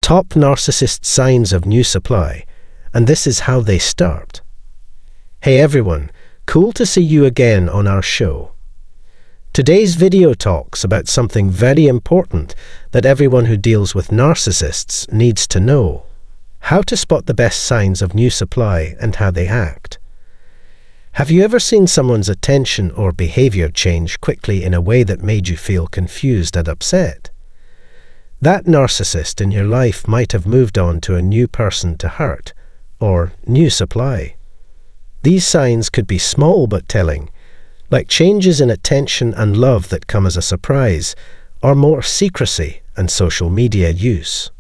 Top narcissist signs of new supply, and this is how they start. Hey everyone, cool to see you again on our show. Today's video talks about something very important that everyone who deals with narcissists needs to know: how to spot the best signs of new supply and how they act. Have you ever seen someone's attention or behavior change quickly in a way that made you feel confused and upset? That narcissist in your life might have moved on to a new person to hurt, or new supply. These signs could be small but telling, like changes in attention and love that come as a surprise, or more secrecy and social media use.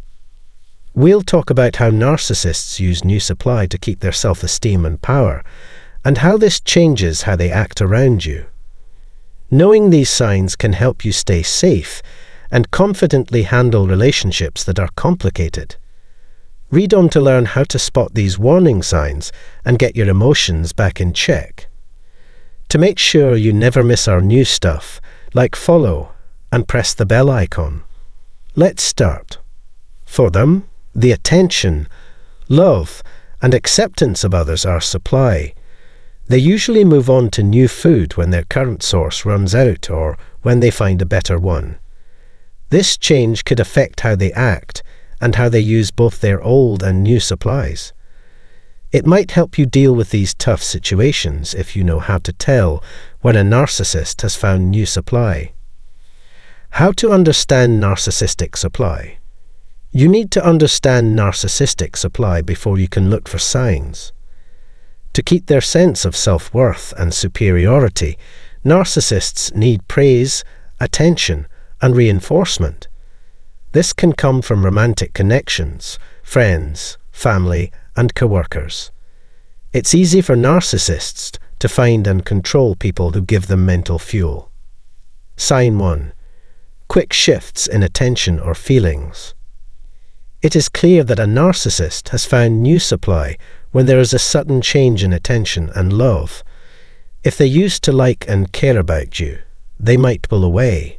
We'll talk about how narcissists use new supply to keep their self-esteem and power, and how this changes how they act around you. Knowing these signs can help you stay safe and confidently handle relationships that are complicated. Read on to learn how to spot these warning signs and get your emotions back in check. To make sure you never miss our new stuff, like follow and press the bell icon. Let's start. For them, the attention, love, and acceptance of others are supply. They usually move on to new food when their current source runs out or when they find a better one. This change could affect how they act and how they use both their old and new supplies. It might help you deal with these tough situations if you know how to tell when a narcissist has found new supply. How to understand narcissistic supply. You need to understand narcissistic supply before you can look for signs. To keep their sense of self-worth and superiority, narcissists need praise, attention, and reinforcement. This can come from romantic connections, friends, family, and coworkers. It's easy for narcissists to find and control people who give them mental fuel. Sign 1. Quick shifts in attention or feelings. It is clear that a narcissist has found new supply when there is a sudden change in attention and love. If they used to like and care about you, they might pull away.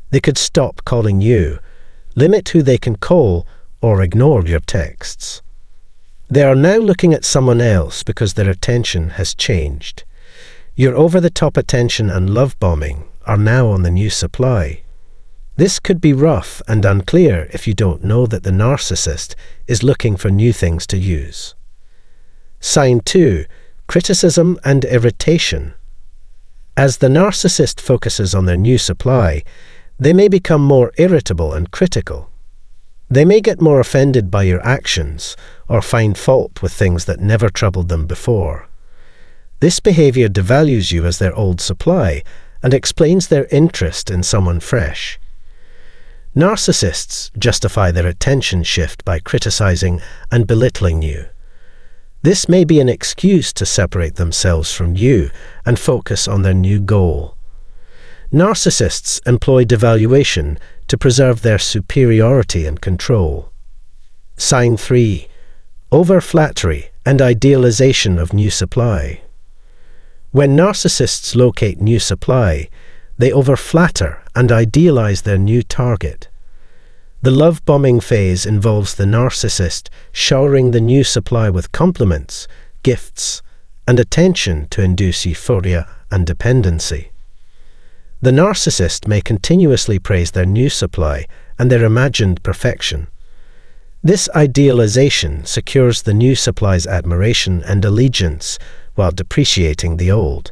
They could stop calling you, limit who they can call, or ignore your texts. They are now looking at someone else because their attention has changed. Your over-the-top attention and love bombing are now on the new supply. This could be rough and unclear if you don't know that the narcissist is looking for new things to use. Sign 2. Criticism and irritation. As the narcissist focuses on their new supply, they may become more irritable and critical. They may get more offended by your actions or find fault with things that never troubled them before. This behavior devalues you as their old supply and explains their interest in someone fresh. Narcissists justify their attention shift by criticizing and belittling you. This may be an excuse to separate themselves from you and focus on their new goal. Narcissists employ devaluation to preserve their superiority and control. Sign 3. Over-flattery and idealization of new supply. When narcissists locate new supply, they over-flatter and idealize their new target. The love-bombing phase involves the narcissist showering the new supply with compliments, gifts, and attention to induce euphoria and dependency. The narcissist may continuously praise their new supply and their imagined perfection. This idealization secures the new supply's admiration and allegiance while depreciating the old.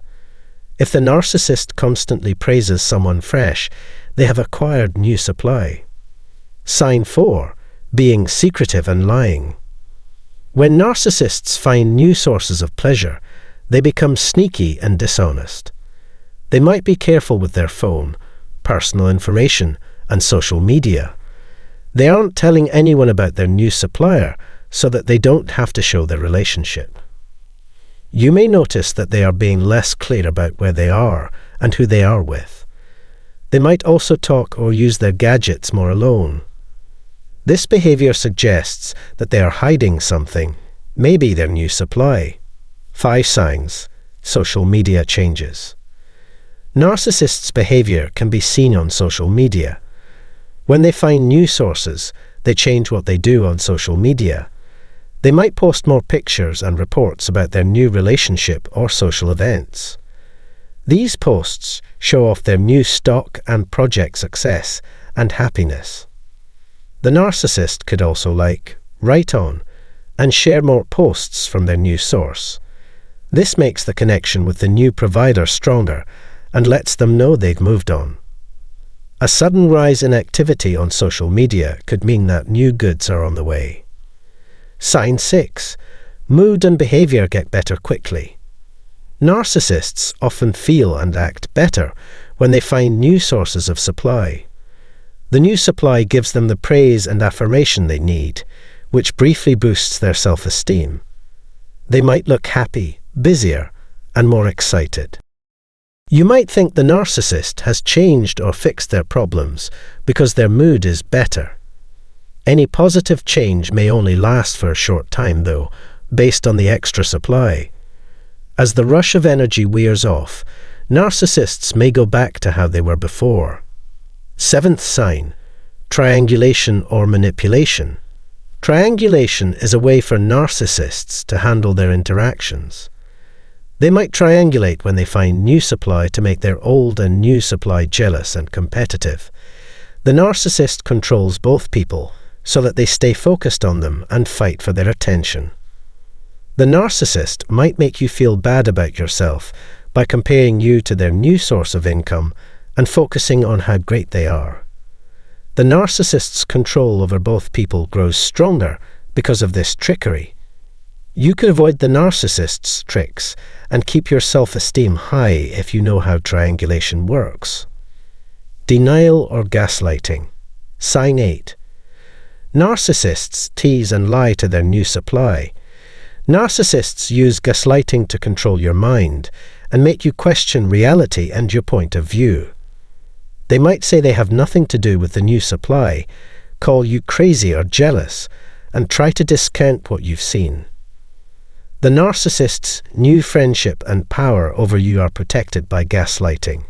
If the narcissist constantly praises someone fresh, they have acquired new supply. Sign 4. Being secretive and lying. When narcissists find new sources of pleasure, they become sneaky and dishonest. They might be careful with their phone, personal information, and social media. They aren't telling anyone about their new supplier so that they don't have to show their relationship. You may notice that they are being less clear about where they are and who they are with. They might also talk or use their gadgets more alone. This behavior suggests that they are hiding something, maybe their new supply. 5 signs. Social media changes. Narcissists' behavior can be seen on social media. When they find new sources, They change what they do on social media. They might post more pictures and reports about their new relationship or social events. These posts show off their new stock and project success and happiness. The narcissist could also like, write on, and share more posts from their new source. This makes the connection with the new provider stronger and lets them know they've moved on. A sudden rise in activity on social media could mean that new goods are on the way. Sign 6. Mood and behavior get better quickly. Narcissists often feel and act better when they find new sources of supply. The new supply gives them the praise and affirmation they need, which briefly boosts their self-esteem. They might look happy, busier, and more excited. You might think the narcissist has changed or fixed their problems because their mood is better. Any positive change may only last for a short time, though, based on the extra supply. As the rush of energy wears off, narcissists may go back to how they were before. 7th sign, triangulation or manipulation. Triangulation is a way for narcissists to handle their interactions. They might triangulate when they find new supply to make their old and new supply jealous and competitive. The narcissist controls both people so that they stay focused on them and fight for their attention. The narcissist might make you feel bad about yourself by comparing you to their new source of income and focusing on how great they are. The narcissist's control over both people grows stronger because of this trickery. You can avoid the narcissist's tricks and keep your self-esteem high if you know how triangulation works. Denial or gaslighting. Sign 8. Narcissists tease and lie to their new supply. Narcissists use gaslighting to control your mind and make you question reality and your point of view. They might say they have nothing to do with the new supply, call you crazy or jealous, and try to discount what you've seen. The narcissist's new friendship and power over you are protected by gaslighting.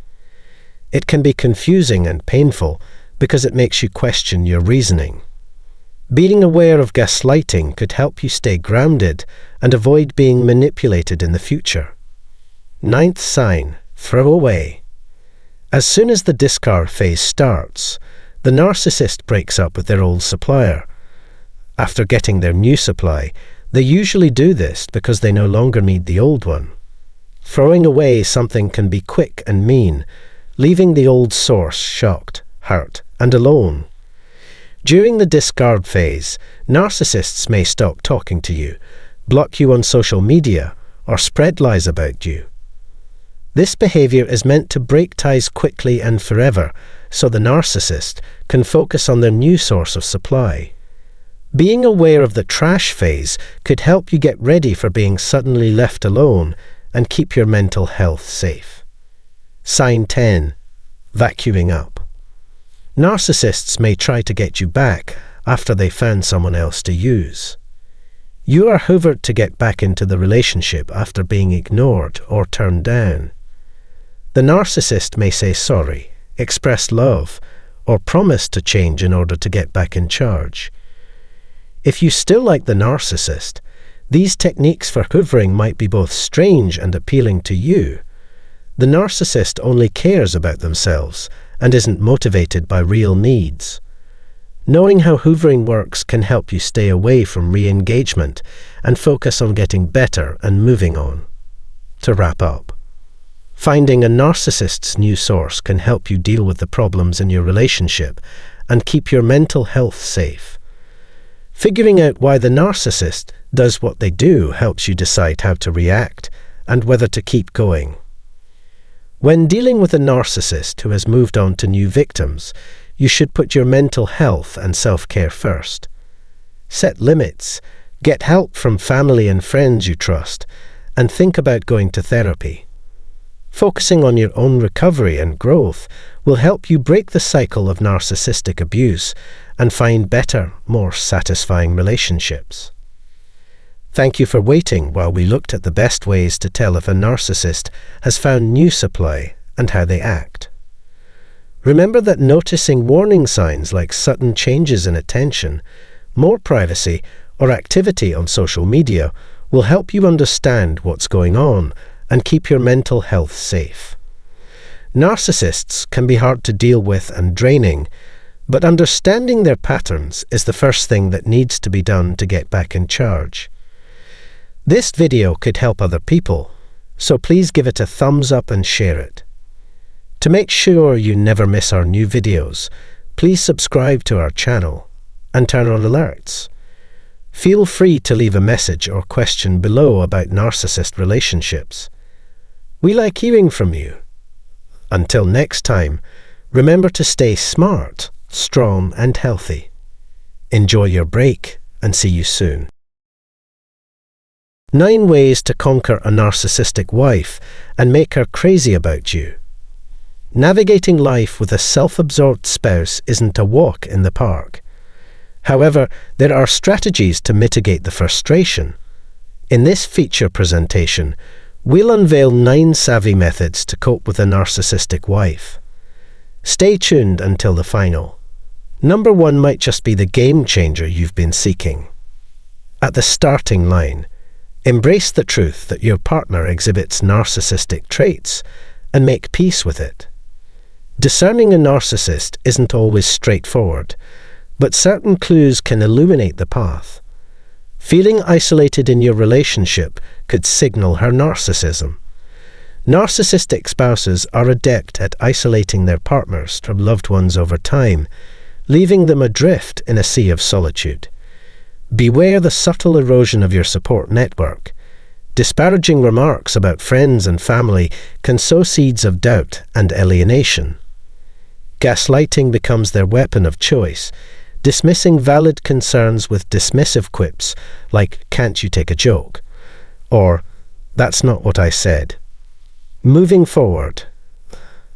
It can be confusing and painful because it makes you question your reasoning. Being aware of gaslighting could help you stay grounded and avoid being manipulated in the future. 9th sign, throw away. As soon as the discard phase starts, the narcissist breaks up with their old supplier. After getting their new supply, they usually do this because they no longer need the old one. Throwing away something can be quick and mean, leaving the old source shocked, hurt, and alone. During the discard phase, narcissists may stop talking to you, block you on social media, or spread lies about you. This behavior is meant to break ties quickly and forever, so the narcissist can focus on their new source of supply. Being aware of the trash phase could help you get ready for being suddenly left alone and keep your mental health safe. Sign 10. Vacuuming up. Narcissists may try to get you back after they found someone else to use. You are hoovered to get back into the relationship after being ignored or turned down. The narcissist may say sorry, express love, or promise to change in order to get back in charge. If you still like the narcissist, these techniques for hoovering might be both strange and appealing to you. The narcissist only cares about themselves and isn't motivated by real needs. Knowing how hoovering works can help you stay away from re-engagement and focus on getting better and moving on. To wrap up, finding a narcissist's new source can help you deal with the problems in your relationship and keep your mental health safe. Figuring out why the narcissist does what they do helps you decide how to react and whether to keep going. When dealing with a narcissist who has moved on to new victims, you should put your mental health and self-care first. Set limits, get help from family and friends you trust, and think about going to therapy. Focusing on your own recovery and growth will help you break the cycle of narcissistic abuse and find better, more satisfying relationships. Thank you for waiting while we looked at the best ways to tell if a narcissist has found new supply and how they act. Remember that noticing warning signs like sudden changes in attention, more privacy, or activity on social media will help you understand what's going on and keep your mental health safe. Narcissists can be hard to deal with and draining, but understanding their patterns is the first thing that needs to be done to get back in charge. This video could help other people, so please give it a thumbs up and share it. To make sure you never miss our new videos, please subscribe to our channel and turn on alerts. Feel free to leave a message or question below about narcissist relationships. We like hearing from you. Until next time, remember to stay smart, strong and healthy. Enjoy your break and see you soon. 9 ways to conquer a narcissistic wife and make her crazy about you. Navigating life with a self-absorbed spouse isn't a walk in the park. However, there are strategies to mitigate the frustration. In this feature presentation, we'll unveil 9 savvy methods to cope with a narcissistic wife. Stay tuned until the final. Number 1 might just be the game changer you've been seeking. At the starting line, embrace the truth that your partner exhibits narcissistic traits and make peace with it. Discerning a narcissist isn't always straightforward, but certain clues can illuminate the path. Feeling isolated in your relationship could signal her narcissism. Narcissistic spouses are adept at isolating their partners from loved ones over time, leaving them adrift in a sea of solitude. Beware the subtle erosion of your support network. Disparaging remarks about friends and family can sow seeds of doubt and alienation. Gaslighting becomes their weapon of choice, dismissing valid concerns with dismissive quips like, "Can't you take a joke?" or "That's not what I said." Moving forward,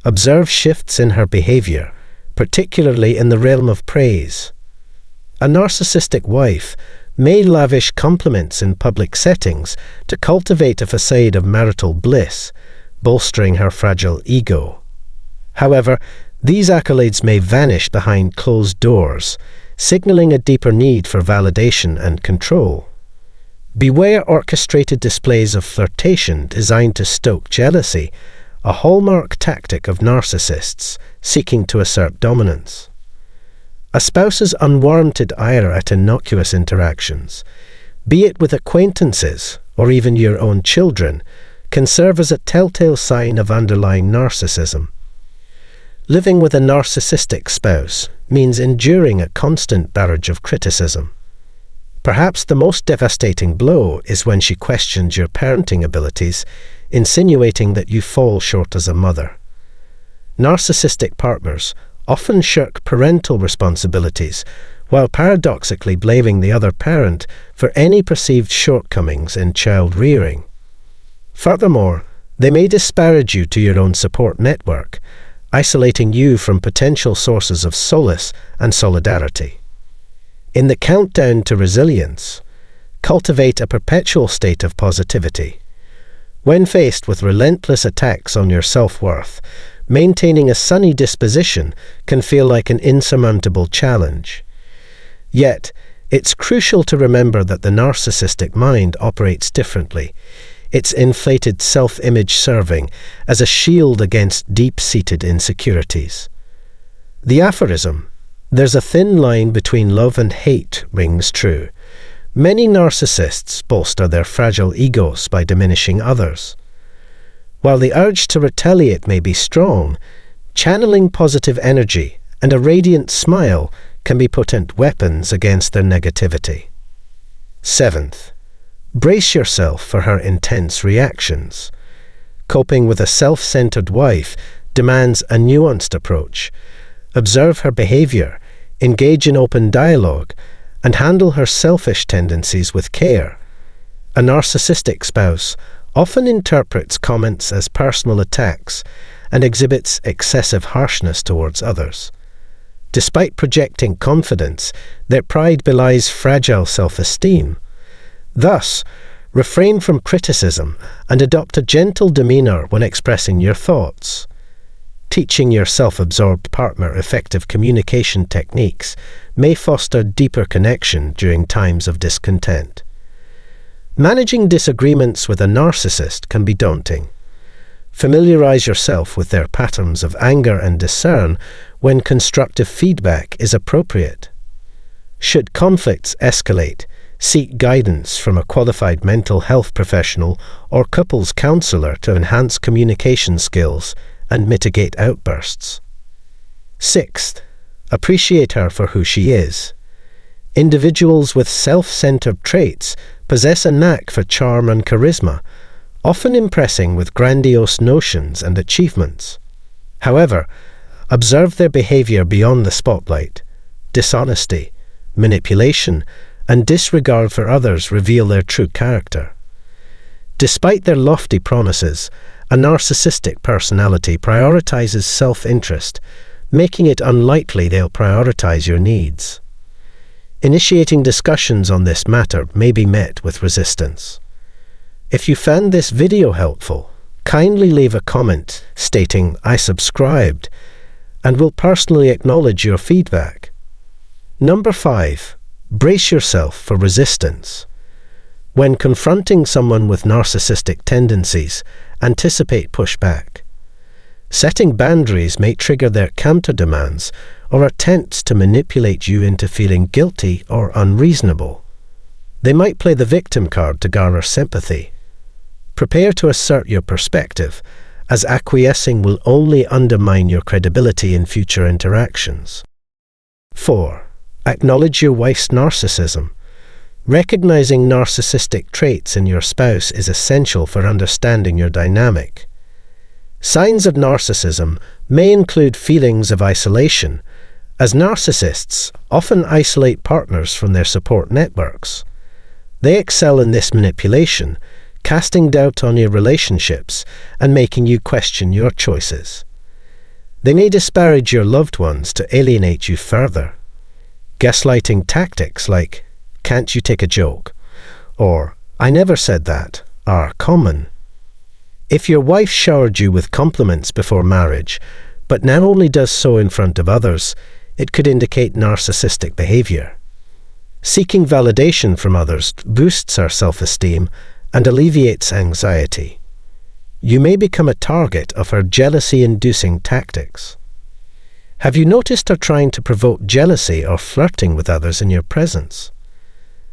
observe shifts in her behavior, particularly in the realm of praise. A narcissistic wife may lavish compliments in public settings to cultivate a facade of marital bliss, bolstering her fragile ego. However, these accolades may vanish behind closed doors, signaling a deeper need for validation and control. Beware orchestrated displays of flirtation designed to stoke jealousy, a hallmark tactic of narcissists seeking to assert dominance. A spouse's unwarranted ire at innocuous interactions, be it with acquaintances or even your own children, can serve as a telltale sign of underlying narcissism. Living with a narcissistic spouse means enduring a constant barrage of criticism. Perhaps the most devastating blow is when she questions your parenting abilities, insinuating that you fall short as a mother. Narcissistic partners often shirk parental responsibilities, while paradoxically blaming the other parent for any perceived shortcomings in child rearing. Furthermore, they may disparage you to your own support network, isolating you from potential sources of solace and solidarity. In the countdown to resilience, cultivate a perpetual state of positivity. When faced with relentless attacks on your self-worth, maintaining a sunny disposition can feel like an insurmountable challenge. Yet, it's crucial to remember that the narcissistic mind operates differently, its inflated self-image serving as a shield against deep-seated insecurities. The aphorism, "There's a thin line between love and hate," rings true. Many narcissists bolster their fragile egos by diminishing others. While the urge to retaliate may be strong, channeling positive energy and a radiant smile can be potent weapons against their negativity. 7th, brace yourself for her intense reactions. Coping with a self-centered wife demands a nuanced approach. Observe her behavior, engage in open dialogue, and handle her selfish tendencies with care. A narcissistic spouse often interprets comments as personal attacks and exhibits excessive harshness towards others. Despite projecting confidence, their pride belies fragile self-esteem. Thus, refrain from criticism and adopt a gentle demeanor when expressing your thoughts. Teaching your self-absorbed partner effective communication techniques may foster deeper connection during times of discontent. Managing disagreements with a narcissist can be daunting. Familiarize yourself with their patterns of anger and discern when constructive feedback is appropriate. Should conflicts escalate, seek guidance from a qualified mental health professional or couples counselor to enhance communication skills and mitigate outbursts. Sixth, appreciate her for who she is. Individuals with self-centered traits possess a knack for charm and charisma, often impressing with grandiose notions and achievements. However, observe their behavior beyond the spotlight. Dishonesty, manipulation, and disregard for others reveal their true character. Despite their lofty promises, a narcissistic personality prioritizes self-interest, making it unlikely they'll prioritize your needs. Initiating discussions on this matter may be met with resistance. If you found this video helpful, kindly leave a comment stating "I subscribed" and we'll personally acknowledge your feedback. Number 5. Brace yourself for resistance. When confronting someone with narcissistic tendencies, anticipate pushback. Setting boundaries may trigger their counter-demands or attempts to manipulate you into feeling guilty or unreasonable. They might play the victim card to garner sympathy. Prepare to assert your perspective, as acquiescing will only undermine your credibility in future interactions. 4. Acknowledge your wife's narcissism. Recognizing narcissistic traits in your spouse is essential for understanding your dynamic. Signs of narcissism may include feelings of isolation, as narcissists often isolate partners from their support networks. They excel in this manipulation, casting doubt on your relationships and making you question your choices. They may disparage your loved ones to alienate you further. Gaslighting tactics like "Can't you take a joke?" or "I never said that" are common. If your wife showered you with compliments before marriage, but now only does so in front of others, it could indicate narcissistic behavior. Seeking validation from others boosts our self-esteem and alleviates anxiety. You may become a target of her jealousy-inducing tactics. Have you noticed her trying to provoke jealousy or flirting with others in your presence?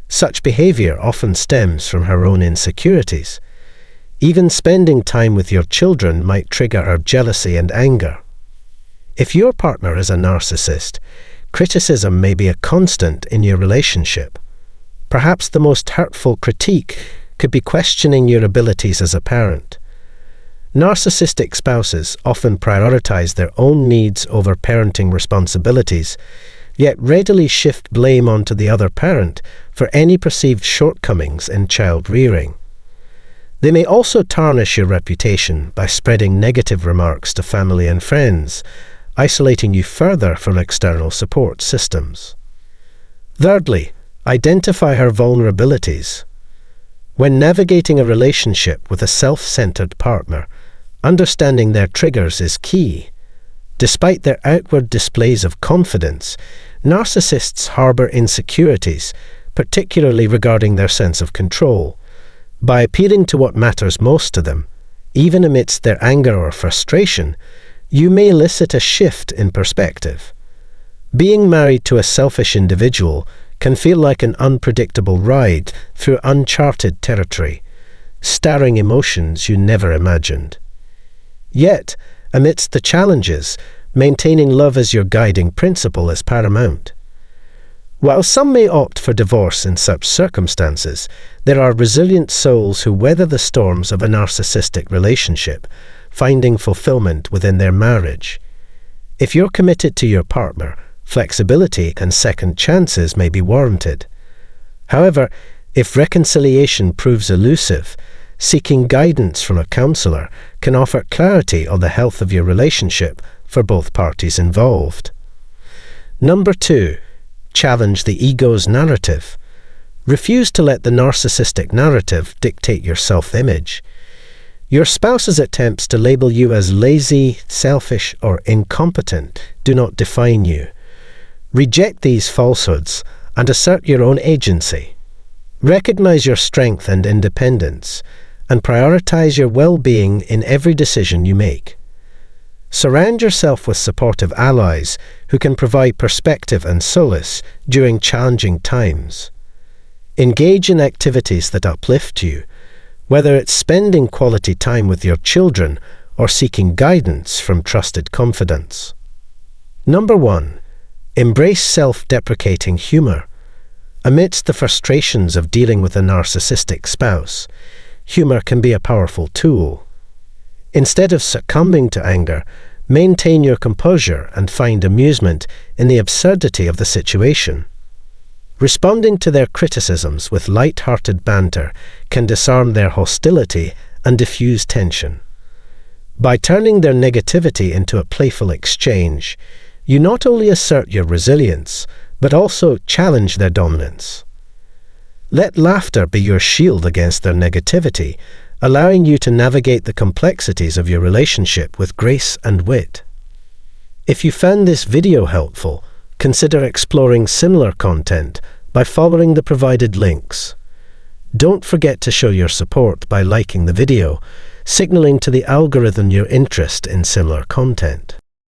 Such behavior often stems from her own insecurities. Even spending time with your children might trigger her jealousy and anger. If your partner is a narcissist, criticism may be a constant in your relationship. Perhaps the most hurtful critique could be questioning your abilities as a parent. Narcissistic spouses often prioritize their own needs over parenting responsibilities, yet readily shift blame onto the other parent for any perceived shortcomings in child rearing. They may also tarnish your reputation by spreading negative remarks to family and friends, isolating you further from external support systems. Thirdly, identify her vulnerabilities. When navigating a relationship with a self-centered partner, understanding their triggers is key. Despite their outward displays of confidence, narcissists harbor insecurities, particularly regarding their sense of control. By appealing to what matters most to them, even amidst their anger or frustration, you may elicit a shift in perspective. Being married to a selfish individual can feel like an unpredictable ride through uncharted territory, stirring emotions you never imagined. Yet, amidst the challenges, maintaining love as your guiding principle is paramount. While some may opt for divorce in such circumstances, there are resilient souls who weather the storms of a narcissistic relationship, finding fulfillment within their marriage. If you're committed to your partner, flexibility and second chances may be warranted. However, if reconciliation proves elusive, seeking guidance from a counselor can offer clarity on the health of your relationship for both parties involved. Number 2. Challenge the ego's narrative. Refuse to let the narcissistic narrative dictate your self-image. Your spouse's attempts to label you as lazy, selfish, or incompetent do not define you. Reject these falsehoods and assert your own agency. Recognize your strength and independence, and prioritize your well-being in every decision you make. Surround yourself with supportive allies who can provide perspective and solace during challenging times. Engage in activities that uplift you, whether it's spending quality time with your children or seeking guidance from trusted confidants. Number 1. Embrace self-deprecating humor. Amidst the frustrations of dealing with a narcissistic spouse, humor can be a powerful tool. Instead of succumbing to anger, maintain your composure and find amusement in the absurdity of the situation. Responding to their criticisms with light-hearted banter can disarm their hostility and diffuse tension. By turning their negativity into a playful exchange, you not only assert your resilience, but also challenge their dominance. Let laughter be your shield against their negativity, allowing you to navigate the complexities of your relationship with grace and wit. If you found this video helpful, consider exploring similar content by following the provided links. Don't forget to show your support by liking the video, signaling to the algorithm your interest in similar content.